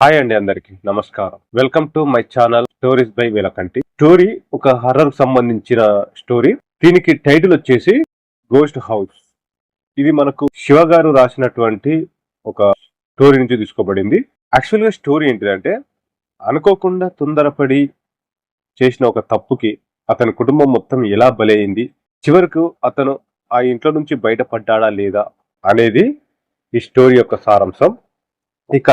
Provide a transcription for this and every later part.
Hi అండి, అందరికి నమస్కారం. Welcome to my channel stories by Velakanti. Story ఒక హర్రర్ సంబంధించిన స్టోరీ. దీనికి టైటిల్ వచ్చేసి గోస్ట్ హౌస్. ఇది మనకు శివ గారు రాసినటువంటి ఒక స్టోరీ నుంచి తీసుకోబడింది. యాక్చువల్ గా స్టోరీ ఏంటిదంటే, అనుకోకుండా తొందరపడి చేసిన ఒక తప్పుకి అతని కుటుంబం మొత్తం ఎలా బలైంది, చివరకు అతను ఆ ఇంట్లో నుంచి బయటపడ్డాడా లేదా అనేది ఈ స్టోరీ యొక్క సారాంశం. ఇక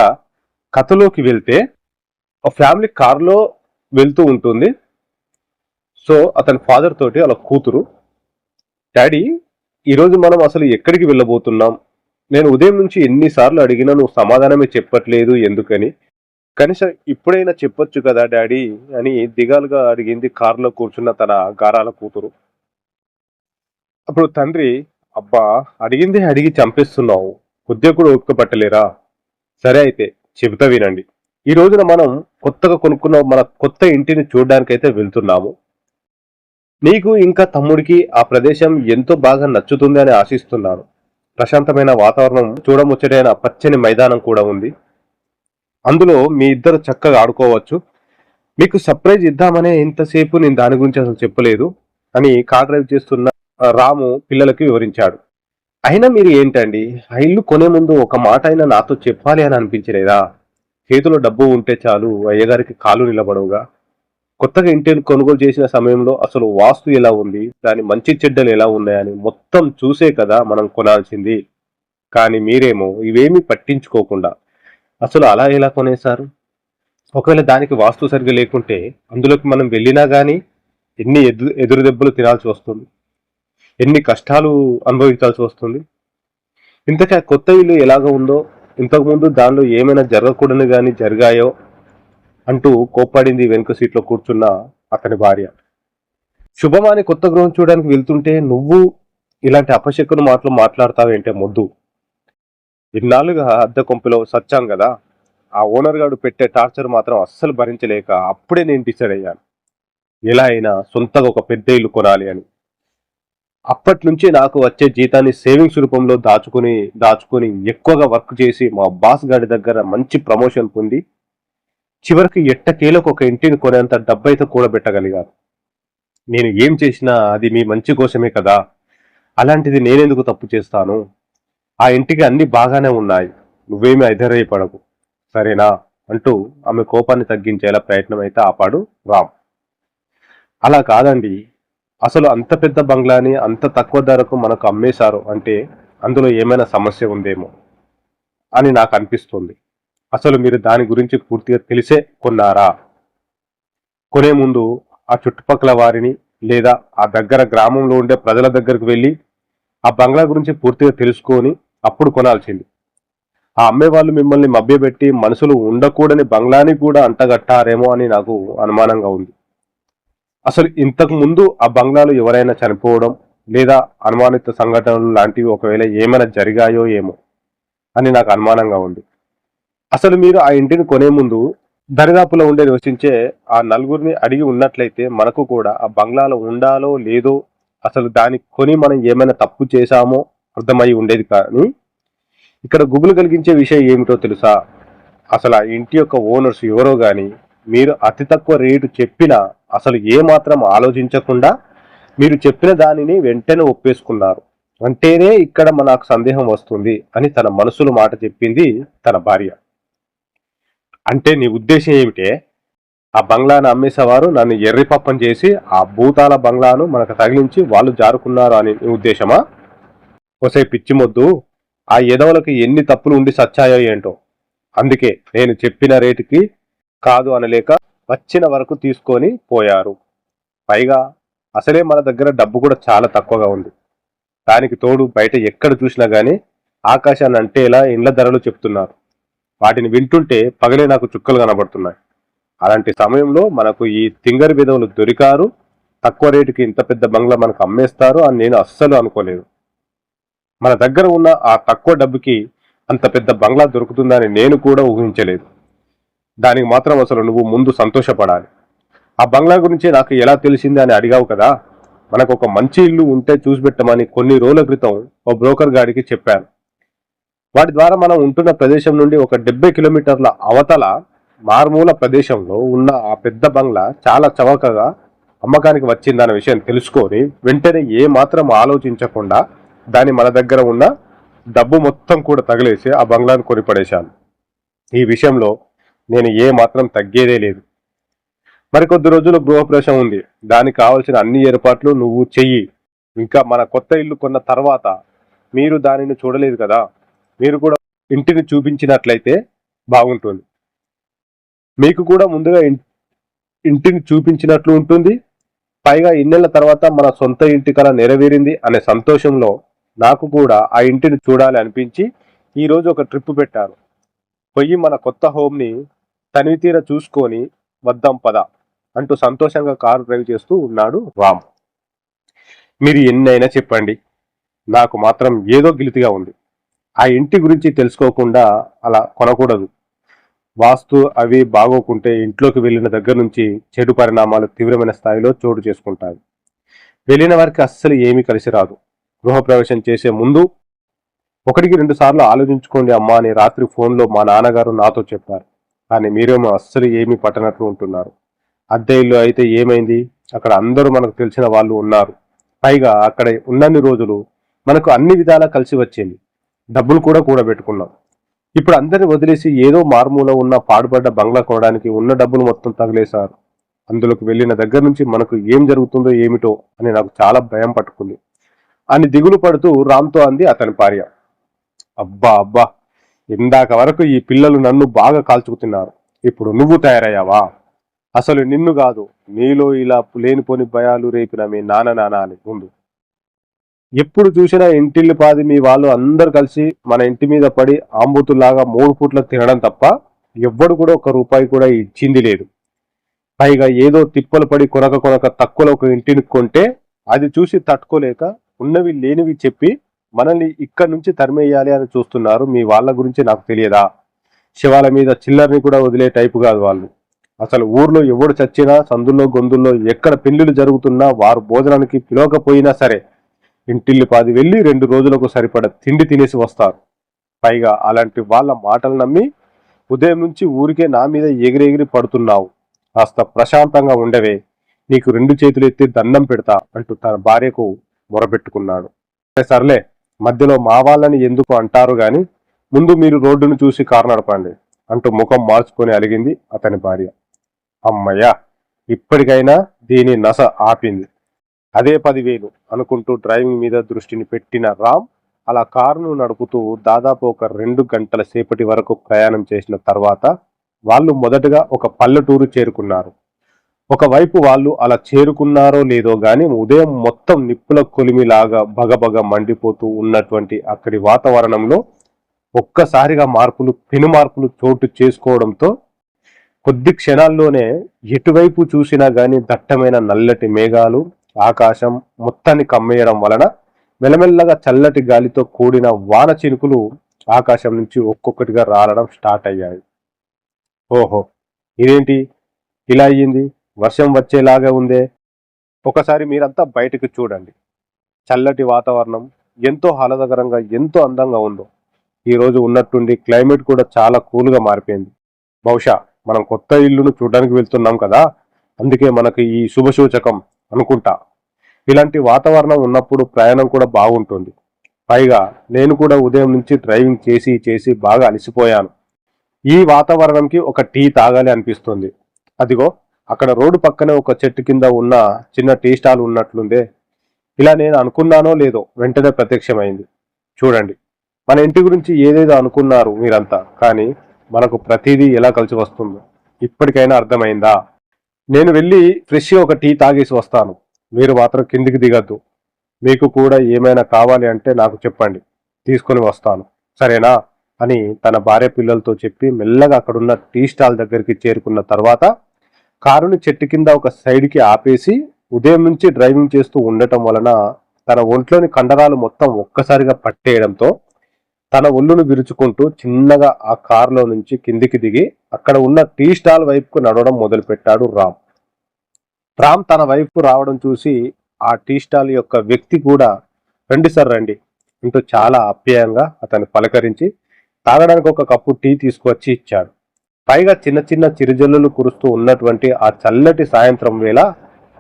కథలోకి వెళ్తే, ఆ ఫ్యామిలీ కారులో వెళ్తూ ఉంటుంది. సో అతని ఫాదర్ తోటి అలా కూతురు, డాడీ ఈరోజు మనం అసలు ఎక్కడికి వెళ్ళబోతున్నాం? నేను ఉదయం నుంచి ఎన్నిసార్లు అడిగినా నువ్వు సమాధానమే చెప్పట్లేదు, ఎందుకని? కనీసం ఇప్పుడైనా చెప్పొచ్చు కదా డాడీ అని దిగాలుగా అడిగింది కారులో కూర్చున్న తన గారాల కూతురు. అప్పుడు తండ్రి, అబ్బా, అడిగిందే అడిగి చంపేస్తున్నావు, కొద్దిగా కూడా ఓపిక పట్టలేరా? సరే అయితే చెబుతా వినండి. ఈ రోజున మనం కొత్తగా కొనుక్కున్న మన కొత్త ఇంటిని చూడడానికైతే వెళ్తున్నాము. నీకు ఇంకా తమ్ముడికి ఆ ప్రదేశం ఎంతో బాగా నచ్చుతుంది అని ఆశిస్తున్నాను. ప్రశాంతమైన వాతావరణం, చూడముచ్చటైన పచ్చని మైదానం కూడా ఉంది. అందులో మీ ఇద్దరు చక్కగా ఆడుకోవచ్చు. మీకు సర్ప్రైజ్ ఇద్దామనే ఇంతసేపు నేను దాని గురించి అసలు చెప్పలేదు అని కార్ డ్రైవ్ చేస్తున్న రాము పిల్లలకి వివరించాడు. అయినా మీరు ఏంటండి, ఆ ఇల్లు కొనే ముందు ఒక మాట అయినా నాతో చెప్పాలి అని అనిపించలేదా? చేతిలో డబ్బు ఉంటే చాలు, అయ్యగారికి కాళ్ళు నిలబడవుగా. కొత్తగా ఇంటిని కొనుగోలు చేసిన సమయంలో అసలు వాస్తు ఎలా ఉంది, దాని మంచి చెడ్డలు ఎలా ఉన్నాయని మొత్తం చూసే కదా మనం కొనాల్సింది. కానీ మీరేమో ఇవేమీ పట్టించుకోకుండా అసలు అలా ఎలా కొనేశారు? ఒకవేళ దానికి వాస్తు సరిగ్గా లేకుంటే అందులోకి మనం వెళ్ళినా గానీ ఎన్ని ఎదురు దెబ్బలు తినాల్సి వస్తుంది, ఎన్ని కష్టాలు అనుభవించాల్సి వస్తుంది. ఇంతకీ ఆ కొత్త ఇల్లు ఎలాగ ఉందో, ఇంతకుముందు దానిలో ఏమైనా జరగకూడని గాని జరిగాయో అంటూ కోప్పడింది వెనుక సీట్లో కూర్చున్న అతని భార్య. శుభమాని కొత్త గృహం చూడడానికి వెళ్తుంటే నువ్వు ఇలాంటి అపశకున మాటలు మాట్లాడతావేంటే మొద్దు. ఇన్నాళ్ళుగా అద్దె కొంపలో సచ్చాం కదా, ఆ ఓనర్ గారు పెట్టే టార్చర్ మాత్రం అస్సలు భరించలేక అప్పుడే నేను డిసైడ్ అయ్యాను, ఎలా అయినా సొంతగా ఒక పెద్ద ఇల్లు కొనాలి అని. అప్పటి నుంచి నాకు వచ్చే జీతాన్ని సేవింగ్స్ రూపంలో దాచుకుని దాచుకుని ఎక్కువగా వర్క్ చేసి మా బాస్ గారి దగ్గర మంచి ప్రమోషన్ పొంది చివరికి ఎట్టకేలకు ఒక ఇంటిని కొనేంత డబ్బైతే కూడబెట్టగలిగాను. నేను ఏం చేసినా అది మీ మంచి కోసమే కదా, అలాంటిది నేనెందుకు తప్పు చేస్తాను? ఆ ఇంటికి అన్ని బాగానే ఉన్నాయి, నువ్వేమీ ఐధైర్యపడకు, సరేనా అంటూ ఆమె కోపాన్ని తగ్గించేలా ప్రయత్నం అయితే ఆపాడు రామ్. అలా కాదండి, అసలు అంత పెద్ద బంగ్లాని అంత తక్కువ ధరకు మనకు అమ్మేశారు అంటే అందులో ఏమైనా సమస్య ఉందేమో అని నాకు అనిపిస్తుంది. అసలు మీరు దాని గురించి పూర్తిగా తెలిసే కొన్నారా? కొనే ముందు ఆ చుట్టుపక్కల వారిని లేదా ఆ దగ్గర గ్రామంలో ఉండే ప్రజల దగ్గరకు వెళ్ళి ఆ బంగ్లా గురించి పూర్తిగా తెలుసుకొని అప్పుడు కొనాల్సింది. ఆ అమ్మే వాళ్ళు మిమ్మల్ని మభ్యపెట్టి మనుషులు ఉండకూడని బంగ్లాని కూడా అంటగట్టారేమో అని నాకు అనుమానంగా ఉంది. అసలు ఇంతకు ముందు ఆ బంగ్లాలో ఎవరైనా చనిపోవడం లేదా అనుమానిత సంఘటనలు లాంటివి ఒకవేళ ఏమైనా జరిగాయో ఏమో అని నాకు అనుమానంగా ఉంది. అసలు మీరు ఆ ఇంటిని కొనే ముందు దరిదాపులో ఉండే నివసించే ఆ నలుగురిని అడిగి ఉన్నట్లయితే మనకు కూడా ఆ బంగ్లాలో ఉండాలో లేదో, అసలు దాన్ని కొని మనం ఏమైనా తప్పు చేశామో అర్థమై ఉండేది. కానీ ఇక్కడ గుబులు కలిగించే విషయం ఏమిటో తెలుసా? అసలు ఆ ఇంటి యొక్క ఓనర్స్ ఎవరో గాని మీరు అతి తక్కువ రేటు చెప్పినా అసలు ఏ మాత్రం ఆలోచించకుండా మీరు చెప్పిన దానిని వెంటనే ఒప్పేసుకున్నారు అంటేనే ఇక్కడ నాకు సందేహం వస్తుంది అని తన మనసులో మాట చెప్పింది తన భార్య. అంటే నీ ఉద్దేశం ఏమిటే? ఆ బంగ్లాను అమ్మేసేవారు నన్ను ఎర్రిపప్పం చేసి ఆ భూతాల బంగ్లాను మనకు తగిలించి వాళ్ళు జారుకున్నారు అని నీ ఉద్దేశమా? ఒసే పిచ్చి మొద్దు, ఆ ఎదవలకు ఎన్ని తప్పులు ఉండి సచ్చాయో ఏంటో. అందుకే నేను చెప్పిన రేటుకి కాదు అనలేక వచ్చిన వరకు తీసుకొని పోయారు. పైగా అసలే మన దగ్గర డబ్బు కూడా చాలా తక్కువగా ఉంది. దానికి తోడు బయట ఎక్కడ చూసినా గానీ ఆకాశాన్ని అంటేలా ఇండ్ల ధరలు చెప్తున్నారు. వాటిని వింటుంటే పగలే నాకు చుక్కలు కనబడుతున్నాయి. అలాంటి సమయంలో మనకు ఈ తింగరి విధవులు దొరికారు, తక్కువ రేటుకి ఇంత పెద్ద బంగ్లా మనకు అమ్మేస్తారు అని నేను అస్సలు అనుకోలేదు. మన దగ్గర ఉన్న ఆ తక్కువ డబ్బుకి అంత పెద్ద బంగ్లా దొరుకుతుందని నేను కూడా ఊహించలేదు. దానికి మాత్రం అసలు నువ్వు ముందు సంతోషపడాలి. ఆ బంగ్లా గురించి నాకు ఎలా తెలిసింది అని అడిగావు కదా, మనకు ఒక మంచి ఇల్లు ఉంటే చూసిపెట్టమని కొన్ని రోజుల క్రితం ఓ బ్రోకర్ గాడికి చెప్పాను. వాటి ద్వారా మనం ఉంటున్న ప్రదేశం నుండి ఒక 70 కిలోమీటర్ల అవతల మారుమూల ప్రదేశంలో ఉన్న ఆ పెద్ద బంగ్లా చాలా చవకగా అమ్మకానికి వచ్చిందన్న విషయం తెలుసుకొని వెంటనే ఏ మాత్రం ఆలోచించకుండా దాన్ని మన దగ్గర ఉన్న డబ్బు మొత్తం కూడా తగిలేసి ఆ బంగ్లాను కొనిపడేశాను. ఈ విషయంలో నేను ఏ మాత్రం తగ్గేదే లేదు. మరికొద్ది రోజులు గృహప్రవేశం ఉంది. దానికి కావలసిన అన్ని ఏర్పాట్లు నువ్వు చెయ్యి. ఇంకా మన కొత్త ఇల్లు కొన్న తర్వాత మీరు దానిని చూడలేదు కదా, మీరు కూడా ఇంటిని చూపించినట్లయితే బాగుంటుంది. మీకు కూడా ముందుగా ఇంటిని చూపించినట్లు ఉంటుంది. పైగా ఇన్నేళ్ల తర్వాత మన సొంత ఇంటి కల నెరవేరింది అనే సంతోషంలో నాకు కూడా ఆ ఇంటిని చూడాలి అనిపించి ఈరోజు ఒక ట్రిప్ పెట్టాను. పోయి మన కొత్త హోమ్ని తనివితీర చూసుకొని వద్దాం పద అంటూ సంతోషంగా కారు డ్రైవ్ చేస్తూ ఉన్నాడు రామ్. మీరు ఎన్నైనా చెప్పండి, నాకు మాత్రం ఏదో గిలితిగా ఉంది. ఆ ఇంటి గురించి తెలుసుకోకుండా అలా కొనకూడదు. వాస్తు అవి బాగోకుంటే ఇంట్లోకి వెళ్ళిన దగ్గర నుంచి చెడు పరిణామాలు తీవ్రమైన స్థాయిలో చోటు చేసుకుంటాయి. వెళ్ళిన వారికి అస్సలు ఏమీ కలిసి రాదు. గృహప్రవేశం చేసే ముందు 1-2 సార్లు ఆలోచించుకోండి అమ్మా అని రాత్రి ఫోన్లో మా నాన్నగారు నాతో చెప్పారు. కానీ మీరేమో అస్సలు ఏమీ పట్టనట్లు ఉంటున్నారు. అద్దె ఇల్లు అయితే ఏమైంది? అక్కడ అందరూ మనకు తెలిసిన వాళ్ళు ఉన్నారు. పైగా అక్కడ ఉన్నన్ని రోజులు మనకు అన్ని విధాలా కలిసి వచ్చింది. డబ్బులు కూడా కూడబెట్టుకున్నాం. ఇప్పుడు అందరిని వదిలేసి ఏదో మారుమూల ఉన్న పాడుపడ్డ బంగ్లా కొనడానికి ఉన్న డబ్బులు మొత్తం తగిలేశారు. అందులోకి వెళ్ళిన దగ్గర నుంచి మనకు ఏం జరుగుతుందో ఏమిటో అని నాకు చాలా భయం పట్టుకుంది అని దిగులు పడుతూ రామ్తో అంది అతని భార్య. అబ్బా అబ్బా, ఇందాక వరకు ఈ పిల్లలు నన్ను బాగా కాల్చుకుతున్నారు. ఇప్పుడు నువ్వు తయారయ్యావా? అసలు నిన్ను కాదు, నీలో ఇలా లేనిపోని భయాలు రేపిన మీ నాన్న అని ముందు. ఎప్పుడు చూసినా ఇంటిల్లి పాది మీ వాళ్ళు అందరు కలిసి మన ఇంటి మీద పడి ఆంబూతులాగా 3 పూట్ల తినడం తప్ప ఎవ్వడు కూడా 1 రూపాయి కూడా ఇచ్చింది లేదు. పైగా ఏదో తిప్పలు పడి కొనక తక్కువలో ఒక ఇంటిని కొంటే అది చూసి తట్టుకోలేక ఉన్నవి లేనివి చెప్పి మనల్ని ఇక్కడి నుంచి తరిమేయాలి అని చూస్తున్నారు. మీ వాళ్ళ గురించి నాకు తెలియదా? శివాల మీద చిల్లర్ని కూడా వదిలే టైపు కాదు వాళ్ళు. అసలు ఊర్లో ఎవడు చచ్చినా, సందుల్లో గొంతుల్లో ఎక్కడ పెళ్లిళ్ళు జరుగుతున్నా వారు భోజనానికి పిలవకపోయినా సరే ఇంటిల్లి పాది వెళ్ళి 2 రోజులకు సరిపడ తిండి తినేసి వస్తారు. పైగా అలాంటి వాళ్ళ మాటలు నమ్మి ఉదయం నుంచి ఊరికే నా మీద ఎగిరెగిరి పడుతున్నావు. కాస్త ప్రశాంతంగా ఉండవే, నీకు 2 చేతులు ఎత్తి దండం పెడతా అంటూ తన భార్యకు మొరపెట్టుకున్నాడు. సర్లే, మధ్యలో మా వాళ్ళని ఎందుకు అంటారు గాని ముందు మీరు రోడ్డును చూసి కారు నడపండి అంటూ ముఖం మార్చుకొని అలిగింది అతని భార్య. అమ్మయ్యా, ఇప్పటికైనా దీని నస ఆపింది. అదే 10,000 అనుకుంటూ డ్రైవింగ్ మీద దృష్టిని పెట్టిన రామ్ అలా కారును నడుపుతూ దాదాపు ఒక 2 గంటల సేపటి వరకు ప్రయాణం చేసిన తర్వాత వాళ్ళు మొదటగా ఒక పల్లెటూరు చేరుకున్నారు. ఒకవైపు వాళ్ళు అలా చేరుకున్నారో లేదో గాని ఉదయం మొత్తం నిప్పుల కొలిమిలాగా బగబగ మండిపోతూ ఉన్నటువంటి అక్కడి వాతావరణంలో ఒక్కసారిగా పెను మార్పులు చోటు చేసుకోవడంతో కొద్ది క్షణాల్లోనే ఎటువైపు చూసినా గాని దట్టమైన నల్లటి మేఘాలు ఆకాశం మొత్తాన్ని కమ్మేయడం వలన మెల్లమెల్లగా చల్లటి గాలితో కూడిన వాన చినుకులు ఆకాశం నుంచి ఒక్కొక్కటిగా రాలడం స్టార్ట్ అయ్యాయి. ఓహో, ఇదేంటి ఇలా అయ్యింది? వర్షం వచ్చేలాగా ఉందే. ఒకసారి మీరంతా బయటకు చూడండి. చల్లటి వాతావరణం ఎంతో ఆహ్లాదకరంగా ఎంతో అందంగా ఉందో. ఈరోజు ఉన్నట్టుండి క్లైమేట్ కూడా చాలా కూల్గా మారిపోయింది. బహుశా మనం కొత్త ఇల్లును చూడడానికి వెళ్తున్నాం కదా, అందుకే మనకు ఈ శుభసూచకం అనుకుంటా. ఇలాంటి వాతావరణం ఉన్నప్పుడు ప్రయాణం కూడా బాగుంటుంది. పైగా నేను కూడా ఉదయం నుంచి డ్రైవింగ్ చేసి బాగా అలసిపోయాను. ఈ వాతావరణంకి ఒక టీ తాగాలి అనిపిస్తుంది. అదిగో అక్కడ రోడ్డు పక్కనే ఒక చెట్టు కింద ఉన్న చిన్న టీ స్టాల్ ఉన్నట్లుందే. ఇలా నేను అనుకున్నానో లేదో వెంటనే ప్రత్యక్షమైంది. చూడండి, మన ఇంటి గురించి ఏదేదో అనుకున్నారు మీరంతా, కానీ మనకు ప్రతిదీ ఎలా కలిసి వస్తుందో ఇప్పటికైనా అర్థమైందా? నేను వెళ్ళి ఫ్రెష్గా ఒక టీ తాగేసి వస్తాను. మీరు మాత్రం కిందికి దిగద్దు. మీకు కూడా ఏమైనా కావాలి అంటే నాకు చెప్పండి, తీసుకొని వస్తాను, సరేనా అని తన భార్య పిల్లలతో చెప్పి మెల్లగా అక్కడున్న టీ స్టాల్ దగ్గరికి చేరుకున్న తర్వాత కారుని చెట్టు కింద ఒక సైడ్కి ఆపేసి ఉదయం నుంచి డ్రైవింగ్ చేస్తూ ఉండటం వలన తన ఒంట్లోని కండరాలు మొత్తం ఒక్కసారిగా పట్టేయడంతో తన ఒళ్ళును విరుచుకుంటూ చిన్నగా ఆ కారులో నుంచి కిందికి దిగి అక్కడ ఉన్న టీ స్టాల్ వైపుకు నడవడం మొదలు పెట్టాడు రామ్. రామ్ తన వైపు రావడం చూసి ఆ టీ స్టాల్ యొక్క వ్యక్తి కూడా రండి సార్ రండి అంటూ చాలా ఆప్యాయంగా అతన్ని పలకరించి తాగడానికి ఒక కప్పు టీ తీసుకువచ్చి ఇచ్చాడు. పైగా చిన్న చిన్న చిరుజల్లులు కురుస్తూ ఉన్నటువంటి ఆ చల్లటి సాయంత్రం వేళ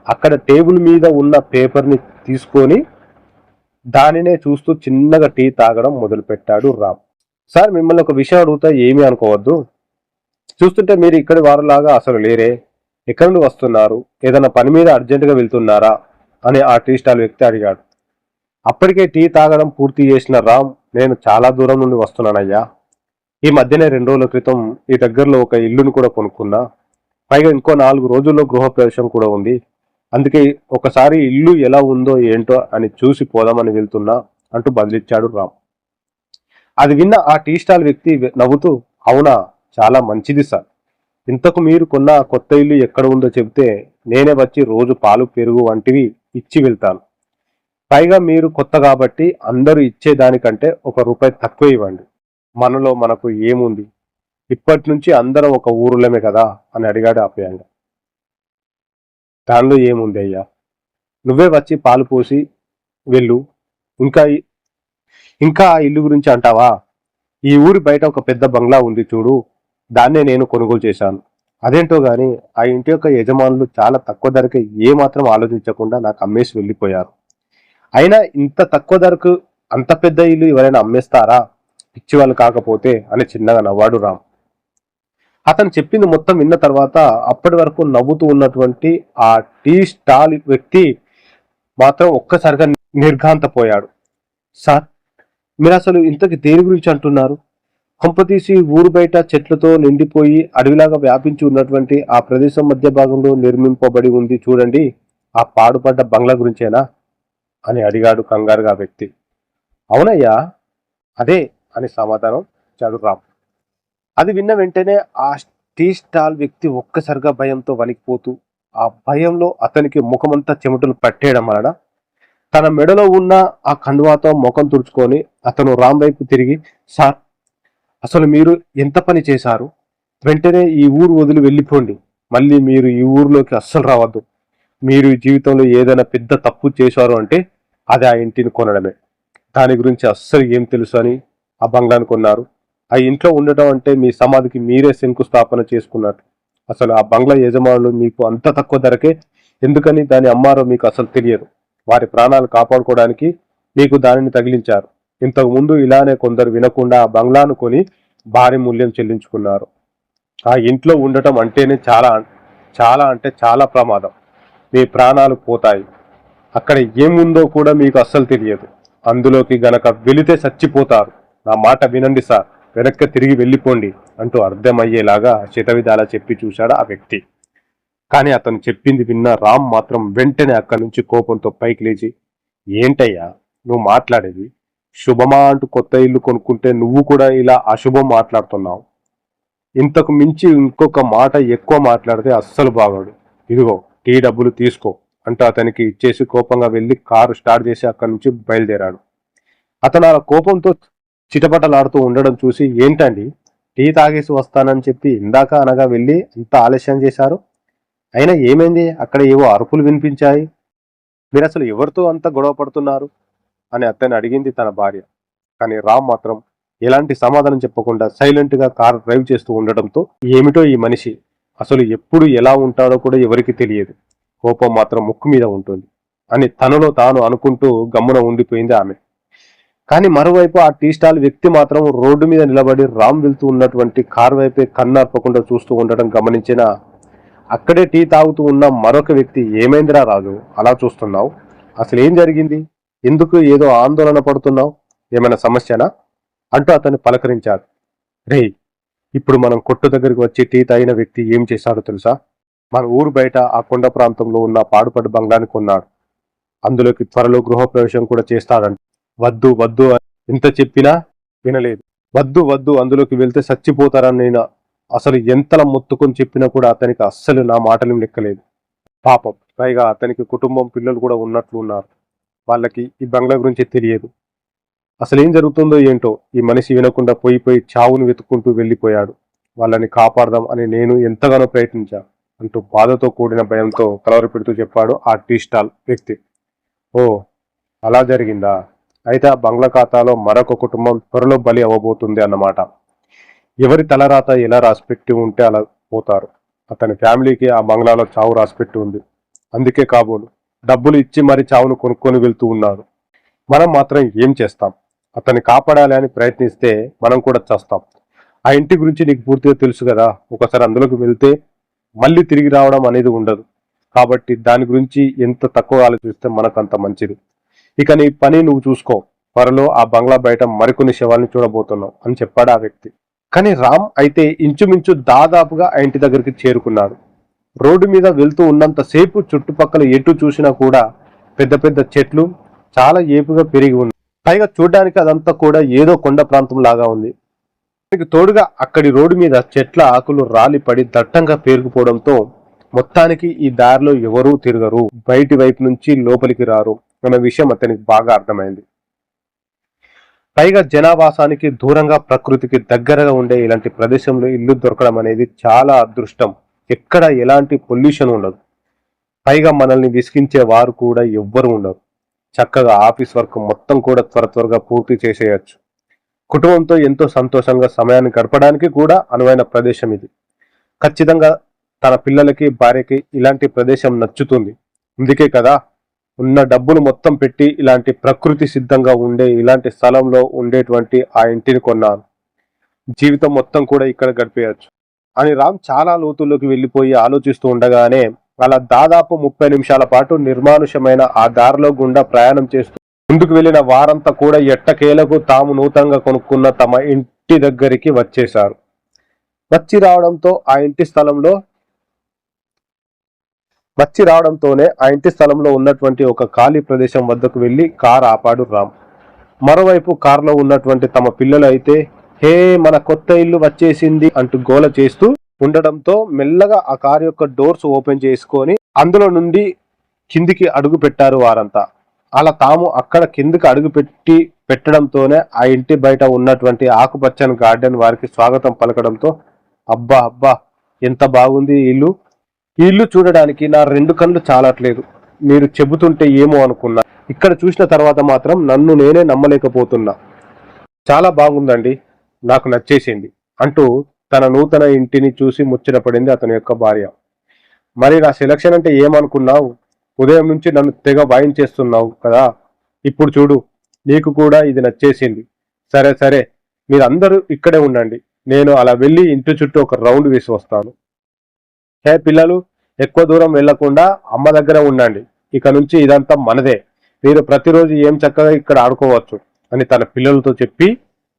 అక్కడ టేబుల్ మీద ఉన్న పేపర్ని తీసుకొని దానినే చూస్తూ చిన్నగా టీ తాగడం మొదలుపెట్టాడు రామ్. సార్, మిమ్మల్ని ఒక విషయం అడుగుతా, ఏమీ అనుకోవద్దు. చూస్తుంటే మీరు ఇక్కడి వారులాగా అసలు లేరే. ఎక్కడి నుండి వస్తున్నారు? ఏదైనా పని మీద అర్జెంటుగా వెళ్తున్నారా అని ఆ టీ స్టాల్ వ్యక్తి అడిగాడు. అప్పటికే టీ తాగడం పూర్తి చేసిన రామ్, నేను చాలా దూరం నుండి వస్తున్నానయ్యా. ఈ మధ్యనే 2 రోజుల క్రితం ఈ దగ్గరలో ఒక ఇల్లును కూడా కొనుక్కున్నా. పైగా ఇంకో 4 రోజుల్లో గృహప్రవేశం కూడా ఉంది. అందుకే ఒకసారి ఇల్లు ఎలా ఉందో ఏంటో అని చూసి పోదామని వెళ్తున్నా అంటూ బదిలిచ్చాడు రామ్. అది విన్న ఆ టీ స్టాల్ వ్యక్తి నవ్వుతూ, అవునా, చాలా మంచిది సార్. ఇంతకు మీరు కొన్న కొత్త ఇల్లు ఎక్కడ ఉందో చెబితే నేనే వచ్చి రోజు పాలు పెరుగు వంటివి ఇచ్చి వెళ్తాను. పైగా మీరు కొత్త కాబట్టి అందరూ ఇచ్చేదానికంటే ₹1 తక్కువ ఇవ్వండి. మనలో మనకు ఏముంది, ఇప్పటి నుంచి అందరం ఒక ఊరులమే కదా అని అడిగాడు ఆప్యాయంగా. దానిలో ఏముంది అయ్యా, నువ్వే వచ్చి పాలు పోసి వెళ్ళు. ఇంకా ఇంకా ఆ ఇల్లు గురించి అంటావా? ఈ ఊరి బయట ఒక పెద్ద బంగ్లా ఉంది చూడు, దాన్నే నేను కొనుగోలు చేశాను. అదేంటో గాని ఆ ఇంటి యొక్క యజమానులు చాలా తక్కువ ధరకే ఏమాత్రం ఆలోచించకుండా నాకు అమ్మేసి వెళ్ళిపోయారు. అయినా ఇంత తక్కువ ధరకు అంత పెద్ద ఇల్లు ఎవరైనా అమ్మేస్తారా, పిచ్చి వాళ్ళు కాకపోతే అని చిన్నగా నవ్వాడు రామ్. అతను చెప్పింది మొత్తం విన్న తర్వాత అప్పటి వరకు నవ్వుతూ ఉన్నటువంటి ఆ టీ స్టాల్ వ్యక్తి మాత్రం ఒక్కసారిగా నిర్ఘాంతపోయాడు. సార్, మీరు అసలు ఇంతకి దేని గురించి అంటున్నారు? కొంపతీసి ఊరు బయట చెట్లతో నిండిపోయి అడవిలాగా వ్యాపించి ఉన్నటువంటి ఆ ప్రదేశం మధ్య భాగంలో నిర్మింపబడి ఉంది చూడండి, ఆ పాడుపడ్డ బంగ్లా గురించేనా అని అడిగాడు కంగారుగా వ్యక్తి. అవునయ్యా, అదే అని సమాధానం ఇచ్చాడు రామ్. అది విన్న వెంటనే ఆ టీ స్టాల్ వ్యక్తి ఒక్కసారిగా భయంతో వణికిపోతూ, ఆ భయంలో అతనికి ముఖమంతా చెమటలు పట్టేయడం వలన తన మెడలో ఉన్న ఆ కండువాతో ముఖం తుడుచుకొని అతను రామ్ వైపు తిరిగి, సార్, అసలు మీరు ఎంత పని చేశారు? వెంటనే ఈ ఊరు వదిలి వెళ్ళిపోండి. మళ్ళీ మీరు ఈ ఊరిలోకి అస్సలు రావద్దు. మీరు ఈ జీవితంలో ఏదైనా పెద్ద తప్పు చేశారు అంటే అది ఆ ఇంటిని కొనడమే. దాని గురించి అస్సలు ఏం తెలుసు అని ఆ బంగ్లాను కొన్నారు. ఆ ఇంట్లో ఉండటం అంటే మీ సమాధికి మీరే శంకుస్థాపన చేసుకున్నట్టు. అసలు ఆ బంగ్లా యజమానులు మీకు అంత తక్కువ ధరకే ఎందుకని దాన్ని అమ్మారో మీకు అసలు తెలియదు. వారి ప్రాణాలు కాపాడుకోవడానికి మీకు దానిని తగిలించారు. ఇంతకు ముందు ఇలానే కొందరు వినకుండా ఆ బంగ్లాను కొని భారీ మూల్యం చెల్లించుకున్నారు. ఆ ఇంట్లో ఉండటం అంటేనే చాలా చాలా అంటే చాలా ప్రమాదం. మీ ప్రాణాలు పోతాయి. అక్కడ ఏముందో కూడా మీకు అస్సలు తెలియదు. అందులోకి గనక వెళితే చచ్చిపోతారు. నా మాట వినండి సార్, వెనక్కి తిరిగి వెళ్ళిపోండి అంటూ అర్థమయ్యేలాగా శతవిధాలా చెప్పి చూశాడు ఆ వ్యక్తి. కానీ అతను చెప్పింది విన్న రామ్ మాత్రం వెంటనే అక్కడి నుంచి కోపంతో పైకి లేచి, ఏంటయ్యా నువ్వు మాట్లాడేది? శుభమా అంటూ కొత్త ఇల్లు కొనుక్కుంటే నువ్వు కూడా ఇలా అశుభం మాట్లాడుతున్నావు. ఇంతకు మించి ఇంకొక మాట ఎక్కువ మాట్లాడితే అస్సలు బాగోడు. ఇదిగో టీ డబ్బులు తీసుకో అంటూ అతనికి ఇచ్చేసి కోపంగా వెళ్ళి కారు స్టార్ట్ చేసి అక్కడి నుంచి బయలుదేరాడు. అతను ఆ కోపంతో చిటపటలాడుతూ ఉండడం చూసి, ఏంటండి, టీ తాగేసి వస్తానని చెప్పి ఇందాక అనగా వెళ్ళి అంత ఆలస్యం చేశారు? అయినా ఏమైంది? అక్కడ ఏవో అరుపులు వినిపించాయి. మీరు అసలు ఎవరితో అంత గొడవ పడుతున్నారు అని అతన్ని అడిగింది తన భార్య. కానీ రామ్ మాత్రం ఎలాంటి సమాధానం చెప్పకుండా సైలెంట్ గా కారు డ్రైవ్ చేస్తూ ఉండటంతో, ఏమిటో ఈ మనిషి, అసలు ఎప్పుడు ఎలా ఉంటాడో కూడా ఎవరికి తెలియదు, కోపం మాత్రం ముక్కు మీద ఉంటుంది అని తనలో తాను అనుకుంటూ గమ్మున ఉండిపోయింది ఆమె. కానీ మరోవైపు ఆ టీ స్టాల్ వ్యక్తి మాత్రం రోడ్డు మీద నిలబడి రామ్ వెళ్తూ ఉన్నటువంటి కారు వైపే కన్నార్పకుండా చూస్తూ ఉండటం గమనించిన అక్కడే టీ తాగుతూ ఉన్న మరొక వ్యక్తి, ఏమైందిరా రాజు, అలా చూస్తున్నావు? అసలు ఏం జరిగింది? ఎందుకు ఏదో ఆందోళన పడుతున్నావు? ఏమైనా సమస్యనా అంటూ అతన్ని పలకరించాడు. రే, ఇప్పుడు మనం కొట్టు దగ్గరికి వచ్చి టీ తాగిన వ్యక్తి ఏం చేశాడో తెలుసా? మన ఊరు బయట ఆ కొండ ప్రాంతంలో ఉన్న పాడుపడ్డ బంగ్లాని కొన్నాడు. అందులోకి త్వరలో గృహప్రవేశం కూడా చేస్తాడంట. వద్దు వద్దు ఎంత చెప్పినా వినలేదు. వద్దు వద్దు, అందులోకి వెళ్తే చచ్చిపోతారని నేను అసలు ఎంతలా మొత్తుకొని చెప్పినా కూడా అతనికి అస్సలు నా మాటలు లెక్కలేదు. పాపం, పైగా అతనికి కుటుంబం, పిల్లలు కూడా ఉన్నట్లు ఉన్నారు. వాళ్ళకి ఈ బంగ్లా గురించి తెలియదు. అసలు ఏం జరుగుతుందో ఏంటో, ఈ మనిషి వినకుండా పోయి చావును వెతుక్కుంటూ వెళ్ళిపోయాడు. వాళ్ళని కాపాడదాం అని నేను ఎంతగానో ప్రయత్నించా అంటూ బాధతో కూడిన భయంతో కలవరపెడుతూ చెప్పాడు ఆ టీ స్టాల్ వ్యక్తి. ఓ, అలా జరిగిందా? అయితే ఆ బంగ్లా ఖాతాలో మరొక కుటుంబం త్వరలో బలి అవ్వబోతుంది అన్నమాట. ఎవరి తలరాత ఎలా రాసిపెట్టి ఉంటే అలా పోతారు. అతని ఫ్యామిలీకి ఆ బంగ్లాలో చావు రాసిపెట్టి ఉంది. అందుకే కాబోలు డబ్బులు ఇచ్చి మరి చావును కొనుక్కొని వెళ్తూ ఉన్నారు. మనం మాత్రం ఏం చేస్తాం? అతన్ని కాపాడాలి అని ప్రయత్నిస్తే మనం కూడా చేస్తాం. ఆ ఇంటి గురించి నీకు పూర్తిగా తెలుసు కదా. ఒకసారి అందులోకి వెళ్తే మళ్ళీ తిరిగి రావడం అనేది ఉండదు. కాబట్టి దాని గురించి ఎంత తక్కువ ఆలోచిస్తే మనకు అంత మంచిది. ఇక నీ పని నువ్వు చూసుకో. త్వరలో ఆ బంగ్లా బయట మరికొన్ని శవాల్ని చూడబోతున్నావు అని చెప్పాడు ఆ వ్యక్తి. కానీ రామ్ అయితే ఇంచుమించు దాదాపుగా ఆ ఇంటి దగ్గరికి చేరుకున్నాడు. రోడ్డు మీద వెళ్తూ ఉన్నంతసేపు చుట్టుపక్కల ఎటు చూసినా కూడా పెద్ద పెద్ద చెట్లు చాలా ఏపుగా పెరిగి ఉన్నాయి. పైగా చూడడానికి అదంతా కూడా ఏదో కొండ ప్రాంతం లాగా ఉంది. దానికి తోడుగా అక్కడి రోడ్డు మీద చెట్ల ఆకులు రాలి పడి దట్టంగా పేరుకుపోవడంతో మొత్తానికి ఈ దారిలో ఎవరూ తిరగరు, బయటి వైపు నుంచి లోపలికి రారు అన్న విషయం అతనికి బాగా అర్థమైంది. పైగా జనావాసానికి దూరంగా ప్రకృతికి దగ్గరగా ఉండే ఇలాంటి ప్రదేశంలో ఇల్లు దొరకడం అనేది చాలా అదృష్టం. ఎక్కడ ఎలాంటి పొల్యూషన్ ఉండదు. పైగా మనల్ని విసిగించే వారు కూడా ఎవ్వరు ఉండరు. చక్కగా ఆఫీస్ వర్క్ మొత్తం కూడా త్వరగా పూర్తి చేసేయచ్చు. కుటుంబంతో ఎంతో సంతోషంగా సమయాన్ని గడపడానికి కూడా అనువైన ప్రదేశం ఇది. ఖచ్చితంగా తన పిల్లలకి భార్యకి ఇలాంటి ప్రదేశం నచ్చుతుంది. అందుకే కదా ఉన్న డబ్బులు మొత్తం పెట్టి ఇలాంటి ప్రకృతి సిద్ధంగా ఉండే ఇలాంటి స్థలంలో ఉండేటువంటి ఆ ఇంటిని కొన్నాను. జీవితం మొత్తం కూడా ఇక్కడ గడిపేయచ్చు అని రామ్ చాలా లోతుల్లోకి వెళ్ళిపోయి ఆలోచిస్తూ ఉండగానే అలా దాదాపు 30 నిమిషాల పాటు నిర్మానుషమైన ఆ దారిలో గుండా ప్రయాణం చేస్తూ ముందుకు వెళ్లిన వారంతా కూడా ఎట్టకేలకు తాము నూతనంగా కొనుక్కున్న తమ ఇంటి దగ్గరికి వచ్చేశారు. వచ్చి రావడంతోనే ఆ ఇంటి స్థలంలో ఉన్నటువంటి ఒక ఖాళీ ప్రదేశం వద్దకు వెళ్లి కార్ ఆపాడు రామ్. మరోవైపు కారులో ఉన్నటువంటి తమ పిల్లలు అయితే హే మన కొత్త ఇల్లు వచ్చేసింది అంటూ గోల చేస్తూ ఉండడంతో మెల్లగా ఆ కారు యొక్క డోర్స్ ఓపెన్ చేసుకొని అందులో నుండి కిందికి అడుగు పెట్టారు వారంతా. అలా తాము అక్కడ కిందికి అడుగు పెట్టడంతోనే ఆ ఇంటి బయట ఉన్నటువంటి ఆకుపచ్చని గార్డెన్ వారికి స్వాగతం పలకడంతో అబ్బా అబ్బా ఎంత బాగుంది ఈ ఇల్లు చూడడానికి నా 2 కళ్ళు చాలట్లేదు. మీరు చెబుతుంటే ఏమో అనుకున్నా, ఇక్కడ చూసిన తర్వాత మాత్రం నన్ను నేనే నమ్మలేకపోతున్నా. చాలా బాగుందండి, నాకు నచ్చేసింది అంటూ తన నూతన ఇంటిని చూసి ముచ్చటపడింది అతని యొక్క భార్య. మరి నా సెలక్షన్ అంటే ఏమనుకున్నావు? ఉదయం నుంచి నన్ను తెగ వాయించేస్తున్నావు కదా. ఇప్పుడు చూడు, నీకు కూడా ఇది నచ్చేసింది. సరే సరే, మీరందరూ ఇక్కడే ఉండండి, నేను అలా వెళ్ళి ఇంటి చుట్టూ ఒక రౌండ్ వేసి వస్తాను. హే పిల్లలు, ఎక్కువ దూరం వెళ్లకుండా అమ్మ దగ్గర ఉండండి. ఇక నుంచి ఇదంతా మనదే. మీరు ప్రతిరోజు ఏం చక్కగా ఇక్కడ ఆడుకోవచ్చు అని తన పిల్లలతో చెప్పి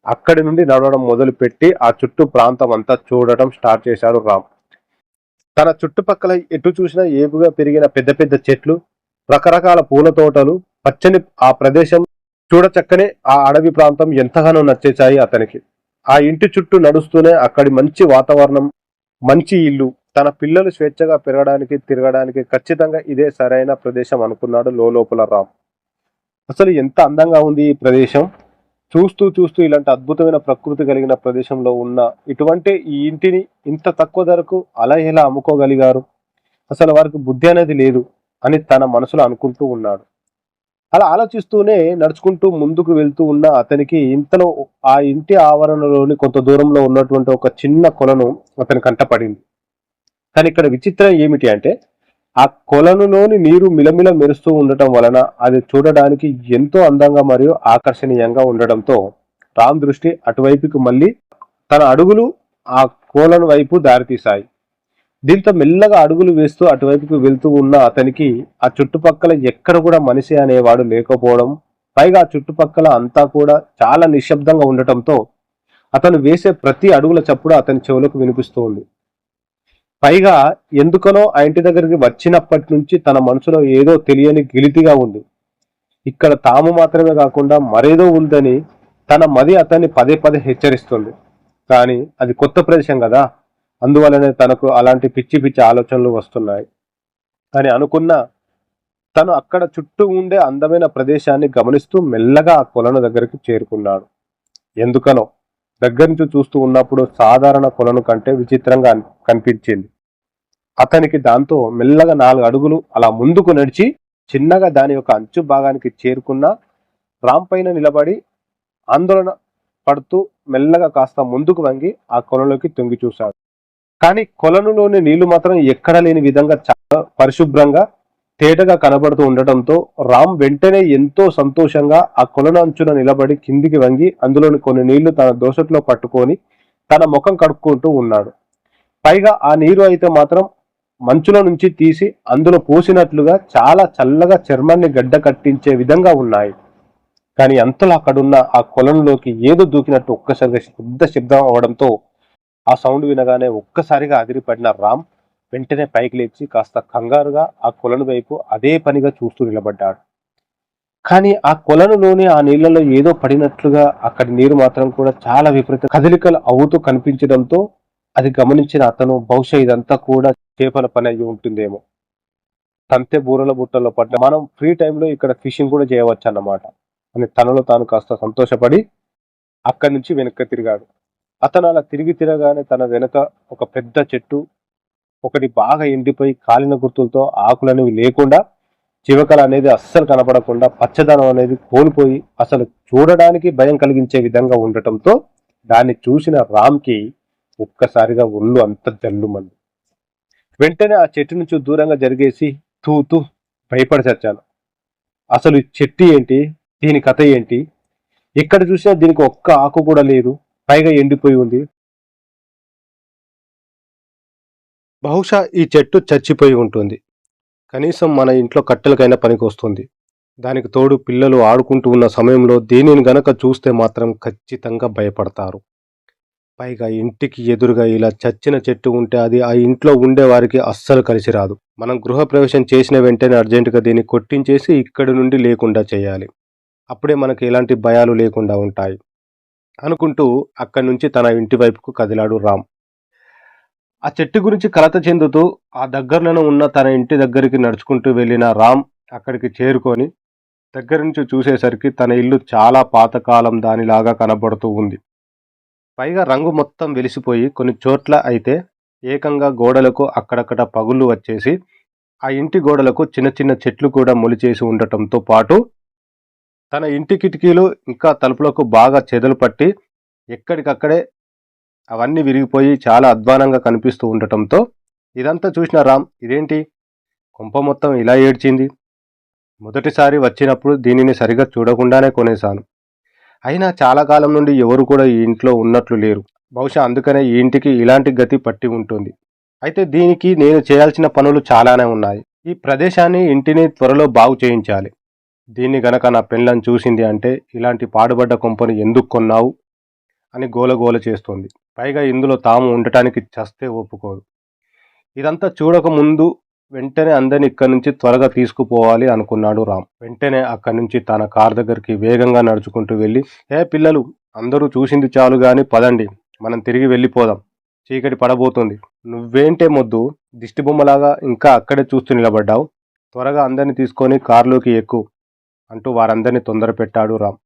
అక్కడి నుండి నడవడం మొదలుపెట్టి ఆ చుట్టూ ప్రాంతం అంతా చూడటం స్టార్ట్ చేశాడు రామ్. తన చుట్టుపక్కల ఎటు చూసినా ఏపుగా పెరిగిన పెద్ద పెద్ద చెట్లు, రకరకాల పూల తోటలు, పచ్చని ఆ ప్రదేశం, చూడచక్కని ఆ అడవి ప్రాంతం ఎంతగానో నచ్చేశాయి అతనికి. ఆ ఇంటి చుట్టూ నడుస్తూనే అక్కడి మంచి వాతావరణం, మంచి ఇల్లు, తన పిల్లలు స్వేచ్ఛగా పెరగడానికి తిరగడానికి ఖచ్చితంగా ఇదే సరైన ప్రదేశం అనుకున్నాడు లోపల రామ్. అసలు ఎంత అందంగా ఉంది ఈ ప్రదేశం. చూస్తూ చూస్తూ ఇలాంటి అద్భుతమైన ప్రకృతి కలిగిన ప్రదేశంలో ఉన్న ఇటువంటి ఈ ఇంటిని ఇంత తక్కువ ధరకు అలా ఎలా అమ్ముకోగలిగారు? అసలు వారికి బుద్ధి అనేది లేదు అని తన మనసులో అనుకుంటూ ఉన్నాడు. అలా ఆలోచిస్తూనే నడుచుకుంటూ ముందుకు వెళ్తూ ఉన్న అతనికి ఇంతలో ఆ ఇంటి ఆవరణలోని కొంత దూరంలో ఉన్నటువంటి ఒక చిన్న కొలను అతని కంటపడింది. కానీ ఇక్కడ విచిత్రం ఏమిటి అంటే ఆ కొలనులోని నీరు మిలమిల మెరుస్తూ ఉండటం వలన అది చూడడానికి ఎంతో అందంగా మరియు ఆకర్షణీయంగా ఉండడంతో రామ్ దృష్టి అటువైపుకి మళ్ళీ తన అడుగులు ఆ కొలను వైపు దారితీశాయి. దీంతో మెల్లగా అడుగులు వేస్తూ అటువైపుకి వెళ్తూ ఉన్న అతనికి ఆ చుట్టుపక్కల ఎక్కడ కూడా మనిషి అనేవాడు లేకపోవడం, పైగా ఆ చుట్టుపక్కల అంతా కూడా చాలా నిశ్శబ్దంగా ఉండటంతో అతను వేసే ప్రతి అడుగుల చప్పుడు అతని చెవులకు వినిపిస్తూ ఉంది. పైగా ఎందుకనో ఆ ఇంటి దగ్గరికి వచ్చినప్పటి నుంచి తన మనసులో ఏదో తెలియని గిలితిగా ఉంది. ఇక్కడ తాము మాత్రమే కాకుండా మరేదో ఉందని తన మది అతన్ని పదే పదే హెచ్చరిస్తుంది. కానీ అది కొత్త ప్రదేశం కదా, అందువలనే తనకు అలాంటి పిచ్చి పిచ్చి ఆలోచనలు వస్తున్నాయి అని అనుకున్న తను అక్కడ చుట్టూ ఉండే అందమైన ప్రదేశాన్ని గమనిస్తూ మెల్లగా ఆ కొలను దగ్గరికి చేరుకున్నాడు. ఎందుకనో దగ్గర నుంచి చూస్తూ ఉన్నప్పుడు సాధారణ కొలను కంటే విచిత్రంగా కనిపించింది అతనికి. దాంతో మెల్లగా 4 అడుగులు అలా ముందుకు నడిచి చిన్నగా దాని యొక్క అంచు భాగానికి చేరుకున్న రామ్ పైన నిలబడి ఆందోళన పడుతూ మెల్లగా కాస్త ముందుకు వంగి ఆ కొలనులోకి తొంగి చూశాడు. కానీ కొలనులోని నీళ్లు మాత్రం ఎక్కడా లేని విధంగా చాలా పరిశుభ్రంగా తేటగా కనబడుతూ ఉండటంతో రామ్ వెంటనే ఎంతో సంతోషంగా ఆ కొలను అంచున నిలబడి కిందికి వంగి అందులోని కొన్ని నీళ్లు తన దోసట్లో పట్టుకొని తన ముఖం కడుక్కుంటూ ఉన్నాడు. పైగా ఆ నీరు అయితే మాత్రం మంచులో నుంచి తీసి అందులో పోసినట్లుగా చాలా చల్లగా చర్మాన్ని గడ్డ కట్టించే విధంగా ఉన్నాయి. కానీ అంతలో అక్కడున్న ఆ కొలంలోకి ఏదో దూకినట్టు ఒక్కసారిగా శుద్ధ శబ్దం అవడంతో ఆ సౌండ్ వినగానే ఒక్కసారిగా అదిరిపడిన రామ్ వెంటనే పైకి లేచి కాస్త కంగారుగా ఆ కొలను వైపు అదే పనిగా చూస్తూ నిలబడ్డాడు. కానీ ఆ కొలనులోని ఆ నీళ్లలో ఏదో పడినట్లుగా అక్కడి నీరు మాత్రం కూడా చాలా విపరీత కదలికలు అవుతూ కనిపించడంతో అది గమనించిన అతను బహుశా ఇదంతా కూడా చేపల పని అయ్యి ఉంటుందేమో, తంతె బూరల బుట్టలో పడ్డ మనం ఫ్రీ టైంలో ఇక్కడ ఫిషింగ్ కూడా చేయవచ్చు అన్నమాట అని తనలో తాను కాస్త సంతోషపడి అక్కడి నుంచి వెనక్కి తిరిగాడు. అతను అలా తిరిగి తిరగానే తన వెనక ఒక పెద్ద చెట్టు ఒకటి బాగా ఎండిపోయి కాలిన గుర్తులతో ఆకులనేవి లేకుండా చివకలు అనేది అస్సలు కనపడకుండా పచ్చదనం అనేది కోల్పోయి అసలు చూడడానికి భయం కలిగించే విధంగా ఉండటంతో దాన్ని చూసిన రామ్కి ఒక్కసారిగా ఒళ్ళు అంత జల్లుమంది. వెంటనే ఆ చెట్టు నుంచి దూరంగా జరిగేసి తూ భయపడి చచ్చాను. అసలు ఈ చెట్టు ఏంటి, దీని కథ ఏంటి, ఎక్కడ చూసినా దీనికి ఒక్క ఆకు కూడా లేదు, పైగా ఎండిపోయి ఉంది. బహుశా ఈ చెట్టు చచ్చిపోయి ఉంటుంది. కనీసం మన ఇంట్లో కట్టెలకైనా పనికి వస్తుంది. దానికి తోడు పిల్లలు ఆడుకుంటూ ఉన్న సమయంలో దీనిని గనక చూస్తే మాత్రం ఖచ్చితంగా భయపడతారు. పైగా ఇంటికి ఎదురుగా ఇలా చచ్చిన చెట్టు ఉంటే అది ఆ ఇంట్లో ఉండే వారికి అస్సలు కలిసి రాదు. మనం గృహప్రవేశం చేసిన వెంటనే అర్జెంటుగా దీన్ని కొట్టించేసి ఇక్కడి నుండి లేకుండా చేయాలి. అప్పుడే మనకి ఎలాంటి భయాలు లేకుండా ఉంటాయి అనుకుంటూ అక్కడి నుంచి తన ఇంటి వైపుకు కదిలాడు రామ్. ఆ చెట్టు గురించి కలత చెందుతూ ఆ దగ్గరలోనే ఉన్న తన ఇంటి దగ్గరికి నడుచుకుంటూ వెళ్ళిన రామ్ అక్కడికి చేరుకొని దగ్గర నుంచి చూసేసరికి తన ఇల్లు చాలా పాతకాలం దానిలాగా కనబడుతూ ఉంది. పైగా రంగు మొత్తం వెలిసిపోయి కొన్ని చోట్ల అయితే ఏకంగా గోడలకు అక్కడక్కడ పగుళ్ళు వచ్చేసి ఆ ఇంటి గోడలకు చిన్న చిన్న చెట్లు కూడా మొలిచేసి ఉండటంతో పాటు తన ఇంటి కిటికీలు ఇంకా తలుపులకు బాగా చెదలు పట్టి ఎక్కడికక్కడే అవన్నీ విరిగిపోయి చాలా అధ్వానంగా కనిపిస్తూ ఉండటంతో ఇదంతా చూసిన రామ్ ఇదేంటి, కొంప మొత్తం ఇలా ఏడ్చింది, మొదటిసారి వచ్చినప్పుడు దీనిని సరిగా చూడకుండానే కొనేశాను, అయినా చాలా కాలం నుండి ఎవరు కూడా ఈ ఇంట్లో ఉన్నట్లు లేరు, బహుశా అందుకనే ఈ ఇంటికి ఇలాంటి గతి పట్టి ఉంటుంది. అయితే దీనికి నేను చేయాల్సిన పనులు చాలానే ఉన్నాయి. ఈ ప్రదేశాన్ని ఇంటిని త్వరలో బాగు చేయించాలి. దీన్ని గనక నా పెళ్ళని చూసింది అంటే ఇలాంటి పాడుబడ్డ కొంపని ఎందుకు కొన్నావు అని గోలగోల చేస్తుంది. పైగా ఇందులో తాము ఉండటానికి చస్తే ఒప్పుకోదు. ఇదంతా చూడక ముందు వెంటనే అందరిని ఇక్కడి నుంచి త్వరగా తీసుకుపోవాలి అనుకున్నాడు రామ్. వెంటనే అక్కడి నుంచి తన కార్ దగ్గరికి వేగంగా నడుచుకుంటూ వెళ్ళి, పిల్లలు అందరూ చూసింది చాలు గాని పదండి, మనం తిరిగి వెళ్ళిపోదాం, చీకటి పడబోతుంది. నువ్వేంటే మొద్దు దిష్టిబొమ్మలాగా ఇంకా అక్కడే చూస్తూ నిలబడ్డావు, త్వరగా అందరిని తీసుకొని కారులోకి ఎక్కు అంటూ వారందరినీ తొందర పెట్టాడు రామ్.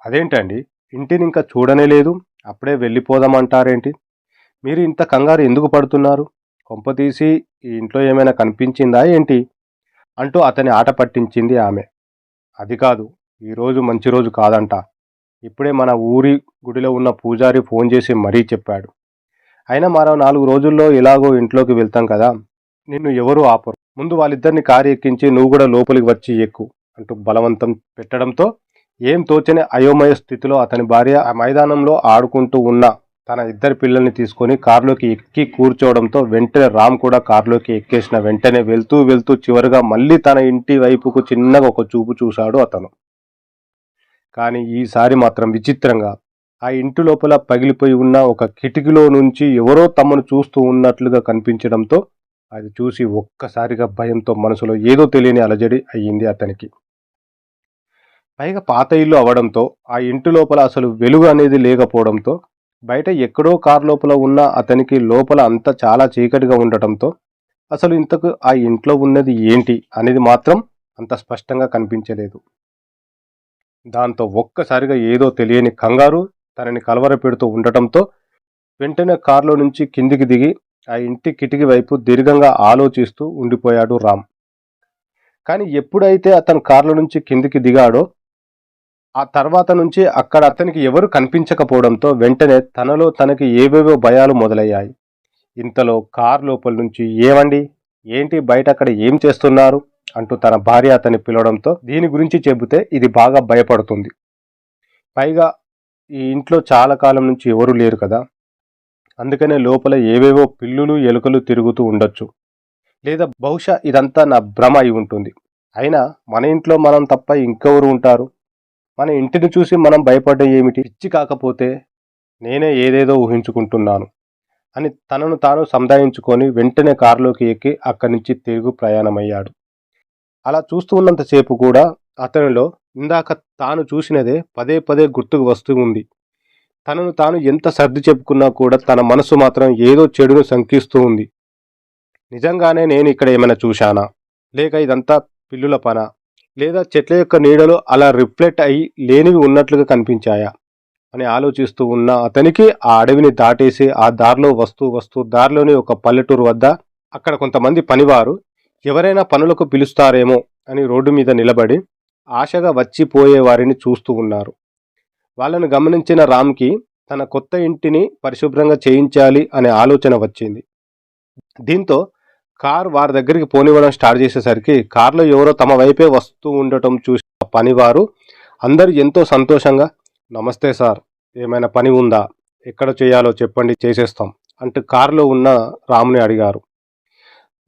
అదేంటండి, ఇంటిని ఇంకా చూడనే లేదు, అప్పుడే వెళ్ళిపోదామంటారేంటి, మీరు ఇంత కంగారు ఎందుకు పడుతున్నారు, కొంపతీసి ఈ ఇంట్లో ఏమైనా కనిపించిందా ఏంటి అంటూ అతని ఆట పట్టించింది ఆమె. అది కాదు, ఈరోజు మంచి రోజు కాదంట, ఇప్పుడే మన ఊరి గుడిలో ఉన్న పూజారి ఫోన్ చేసి మరీ చెప్పాడు, అయినా మరో 4 రోజుల్లో ఎలాగో ఇంట్లోకి వెళ్తాం కదా, నిన్ను ఎవరూ ఆపరు, ముందు వాళ్ళిద్దరిని కారు ఎక్కించి నువ్వు కూడా లోపలికి వచ్చి ఎక్కు అంటూ బలవంతం పెట్టడంతో ఏం తోచని అయోమయ స్థితిలో అతని భార్య ఆ మైదానంలో ఆడుకుంటూ ఉన్న తన ఇద్దరు పిల్లల్ని తీసుకొని కారులోకి ఎక్కి కూర్చోవడంతో వెంటనే రామ్ కూడా కారులోకి ఎక్కేసిన వెంటనే వెళ్తూ వెళ్తూ చివరిగా మళ్ళీ తన ఇంటి వైపుకు చిన్నగా ఒక చూపు చూశాడు అతను. కానీ ఈసారి మాత్రం విచిత్రంగా ఆ ఇంటి లోపల పగిలిపోయి ఉన్న ఒక కిటికీలో నుంచి ఎవరో తమను చూస్తూ ఉన్నట్లుగా కనిపించడంతో అది చూసి ఒక్కసారిగా భయంతో మనసులో ఏదో తెలియని అలజడి అయ్యింది అతనికి. పైగా పాత ఇల్లు అవడంతో ఆ ఇంటి లోపల అసలు వెలుగు అనేది లేకపోవడంతో బయట ఎక్కడో కారు లోపల ఉన్న అతనికి లోపల అంతా చాలా చీకటిగా ఉండటంతో అసలు ఇంతకు ఆ ఇంట్లో ఉన్నది ఏంటి అనేది మాత్రం అంత స్పష్టంగా కనిపించలేదు. దాంతో ఒక్కసారిగా ఏదో తెలియని కంగారు తనని కలవరపెడుతూ ఉండటంతో వెంటనే కారులో నుంచి కిందికి దిగి ఆ ఇంటి కిటికీ వైపు దీర్ఘంగా ఆలోచిస్తూ ఉండిపోయాడు రామ్. కానీ ఎప్పుడైతే అతను కారులో నుంచి కిందికి దిగాడో ఆ తర్వాత నుంచి అక్కడ అతనికి ఎవరు కనిపించకపోవడంతో వెంటనే తనలో తనకి ఏవేవో భయాలు మొదలయ్యాయి. ఇంతలో కారు లోపల నుంచి ఏవండి, ఏంటి బయట అక్కడ ఏం చేస్తున్నారు అంటూ తన భార్య అతన్ని పిలవడంతో దీని గురించి చెబితే ఇది బాగా భయపడుతుంది. పైగా ఈ ఇంట్లో చాలా కాలం నుంచి ఎవరు లేరు కదా, అందుకనే లోపల ఏవేవో పిల్లులు ఎలుకలు తిరుగుతూ ఉండొచ్చు, లేదా బహుశా ఇదంతా నా భ్రమ అయి ఉంటుంది. అయినా మన ఇంట్లో మనం తప్ప ఇంకెవరు ఉంటారు? మన ఇంటిని చూసి మనం భయపడ్డ ఏమిటి? పిచ్చి కాకపోతే నేనే ఏదేదో ఊహించుకుంటున్నాను అని తనను తాను సంధాయించుకొని వెంటనే కారులోకి ఎక్కి అక్కడి నుంచి తిరుగు ప్రయాణమయ్యాడు. అలా చూస్తూ ఉన్నంతసేపు కూడా అతనిలో ఇందాక తాను చూసినదే పదే పదే గుర్తుకు వస్తూ ఉంది. తనను తాను ఎంత సర్ది చెప్పుకున్నా కూడా తన మనసు మాత్రం ఏదో చెడును శంకిస్తూ ఉంది. నిజంగానే నేను ఇక్కడ ఏమైనా చూశానా, లేక ఇదంతా పిల్లుల పనా, లేదా చెట్ల యొక్క నీడలో అలా రిఫ్లెక్ట్ అయి లేనివి ఉన్నట్లుగా కనిపించాయా అని ఆలోచిస్తూ ఉన్న అతనికి ఆ అడవిని దాటేసి ఆ దారిలో వస్తూ దారిలోని ఒక పల్లెటూరు వద్ద అక్కడ కొంతమంది పనివారు ఎవరైనా పనులకు పిలుస్తారేమో అని రోడ్డు మీద నిలబడి ఆశగా వచ్చిపోయే వారిని చూస్తూ ఉన్నారు. వాళ్ళను గమనించిన రామ్కి తన కొత్త ఇంటిని పరిశుభ్రంగా చేయించాలి అనే ఆలోచన వచ్చింది. దీంతో కార్ వారి దగ్గరికి పోనివ్వడం స్టార్ట్ చేసేసరికి కార్లో ఎవరో తమ వైపే వస్తూ ఉండటం చూసి పనివారు అందరూ ఎంతో సంతోషంగా, నమస్తే సార్, ఏమైనా పని ఉందా, ఎక్కడ చేయాలో చెప్పండి, చేసేస్తాం అంటూ కారులో ఉన్న రామ్ని అడిగారు.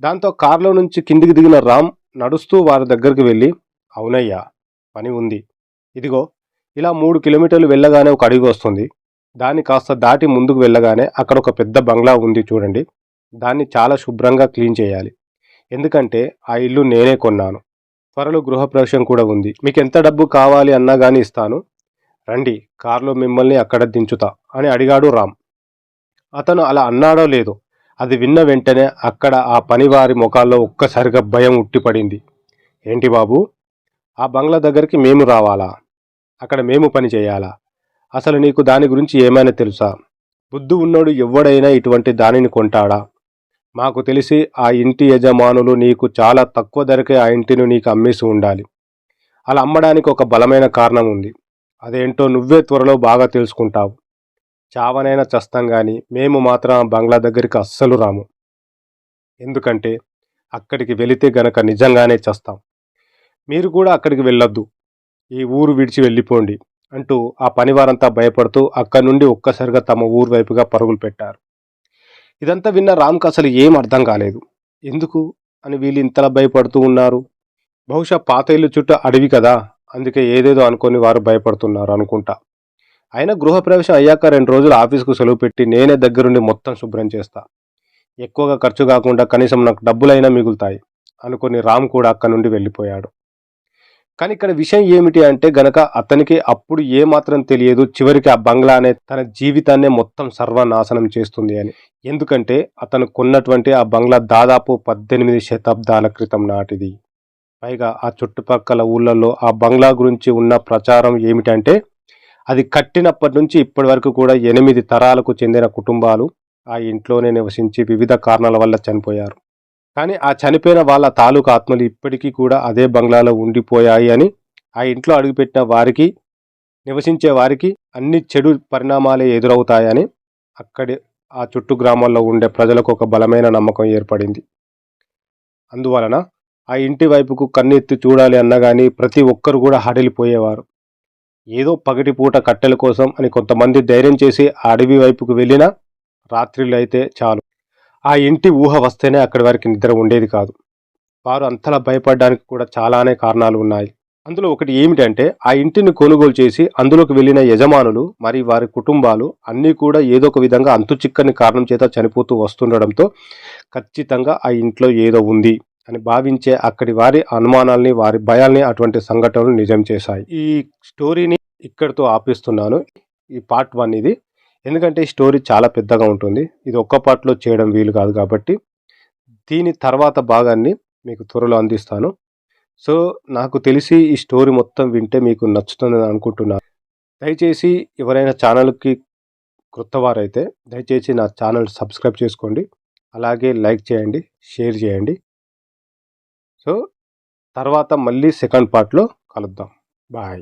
దాంతో కారులో నుంచి కిందికి దిగిన రామ్ నడుస్తూ వారి దగ్గరికి వెళ్ళి, అవునయ్యా, పని ఉంది, ఇదిగో ఇలా 3 కిలోమీటర్లు వెళ్ళగానే ఒక అడవి వస్తుంది, దాన్ని కాస్త దాటి ముందుకు వెళ్ళగానే అక్కడ ఒక పెద్ద బంగ్లా ఉంది చూడండి, దాన్ని చాలా శుభ్రంగా క్లీన్ చేయాలి, ఎందుకంటే ఆ ఇల్లు నేనే కొన్నాను, త్వరలో గృహప్రవేశం కూడా ఉంది, మీకు ఎంత డబ్బు కావాలి అన్నా కానీ ఇస్తాను, రండి, కారులో మిమ్మల్ని అక్కడ దించుతా అని అడిగాడు రామ్. అతను అలా అన్నాడో లేదో అది విన్న వెంటనే అక్కడ ఆ పనివారి ముఖాల్లో ఒక్కసారిగా భయం ఉట్టిపడింది. ఏంటి బాబు, ఆ బంగ్లా దగ్గరికి మేము రావాలా, అక్కడ మేము పని చేయాలా, అసలు నీకు దాని గురించి ఏమైనా తెలుసా, బుద్ధి ఉన్నోడు ఎవడైనా ఇటువంటి దానిని కొంటాడా, మాకు తెలిసి ఆ ఇంటి యజమానులు నీకు చాలా తక్కువ ధరకే ఆ ఇంటిని నీకు అమ్మేసి ఉండాలి, అలా అమ్మడానికి ఒక బలమైన కారణం ఉంది, అదేంటో నువ్వే త్వరలో బాగా తెలుసుకుంటావు, చావనైనా చస్తాం కానీ మేము మాత్రం ఆ బంగ్లా దగ్గరికి అస్సలు రాము, ఎందుకంటే అక్కడికి వెళితే గనక నిజంగానే చస్తాం, మీరు కూడా అక్కడికి వెళ్ళొద్దు, ఈ ఊరు విడిచి వెళ్ళిపోండి అంటూ ఆ పనివారంతా భయపడుతూ అక్కడి నుండి ఒక్కసారిగా తమ ఊరు వైపుగా పరుగులు పెట్టారు. ఇదంతా విన్న రామ్కి అసలు ఏం అర్థం కాలేదు. ఎందుకు అని వీళ్ళు ఇంతలా భయపడుతూ ఉన్నారు? బహుశా పాత ఇల్లు చుట్టూ అడవి కదా, అందుకే ఏదేదో అనుకొని వారు భయపడుతున్నారు అనుకుంటా. అయినా గృహప్రవేశం అయ్యాక 2 రోజులు ఆఫీస్కు సెలవు పెట్టి నేనే దగ్గరుండి మొత్తం శుభ్రం చేస్తా, ఎక్కువగా ఖర్చు కాకుండా కనీసం నాకు డబ్బులైనా మిగులుతాయి అనుకొని రామ్ కూడా అక్కడి నుండి వెళ్ళిపోయాడు. కానీ ఇక్కడ విషయం ఏమిటి అంటే గనక అతనికి అప్పుడు ఏమాత్రం తెలియదు చివరికి ఆ బంగ్లా అనే తన జీవితాన్నే మొత్తం సర్వనాశనం చేస్తుంది అని. ఎందుకంటే అతను కొన్నటువంటి ఆ బంగ్లా దాదాపు 18 శతాబ్దాల క్రితం నాటిది. పైగా ఆ చుట్టుపక్కల ఊళ్ళల్లో ఆ బంగ్లా గురించి ఉన్న ప్రచారం ఏమిటంటే అది కట్టినప్పటి నుంచి ఇప్పటి వరకు కూడా 8 తరాలకు చెందిన కుటుంబాలు ఆ ఇంట్లోనే నివసించి వివిధ కారణాల వల్ల చనిపోయారు. కానీ ఆ చనిపోయిన వాళ్ళ తాలూకు ఆత్మలు ఇప్పటికీ కూడా అదే బంగ్లాలో ఉండిపోయాయి అని, ఆ ఇంట్లో అడుగుపెట్టిన వారికి, నివసించే వారికి అన్ని చెడు పరిణామాలే ఎదురవుతాయని అక్కడి ఆ చుట్టూ గ్రామాల్లో ఉండే ప్రజలకు ఒక బలమైన నమ్మకం ఏర్పడింది. అందువలన ఆ ఇంటి వైపుకు కన్నెత్తి చూడాలి అన్నా కానీ ప్రతి ఒక్కరు కూడా హడలిపోయేవారు. ఏదో పగటిపూట కట్టెల కోసం అని కొంతమంది ధైర్యం చేసి ఆ అడవి వైపుకు వెళ్ళినా రాత్రిళ్ళు అయితే చాలు, ఆ ఇంటి ఊహ వస్తేనే అక్కడి వారికి నిద్ర ఉండేది కాదు. వారు అంతలా భయపడడానికి కూడా చాలానే కారణాలు ఉన్నాయి. అందులో ఒకటి ఏమిటంటే ఆ ఇంటిని కొనుగోలు చేసి అందులోకి వెళ్ళిన యజమానులు మరి వారి కుటుంబాలు అన్నీ కూడా ఏదో ఒక విధంగా అంతుచిక్కని కారణం చేత చనిపోతూ వస్తుండడంతో ఖచ్చితంగా ఆ ఇంట్లో ఏదో ఉంది అని భావించే అక్కడి వారి అనుమానాల్ని, వారి భయాల్ని అటువంటి సంఘటనలు నిజం చేశాయి. ఈ స్టోరీని ఇక్కడితో ఆపిస్తున్నాను. ఈ పార్ట్ 1 ఇది. ఎందుకంటే ఈ స్టోరీ చాలా పెద్దగా ఉంటుంది. ఇది ఒక్క పార్ట్లో చేయడం వీలు కాదు కాబట్టి దీని తర్వాత భాగాన్ని మీకు త్వరలో అందిస్తాను. సో నాకు తెలిసి ఈ స్టోరీ మొత్తం వింటే మీకు నచ్చుతుందని అనుకుంటున్నాను. దయచేసి ఎవరైనా ఛానల్కి క్రొత్తవారైతే దయచేసి నా ఛానల్ సబ్స్క్రైబ్ చేసుకోండి, అలాగే లైక్ చేయండి, షేర్ చేయండి. సో తర్వాత మళ్ళీ సెకండ్ పార్ట్లో కలుద్దాం. బాయ్.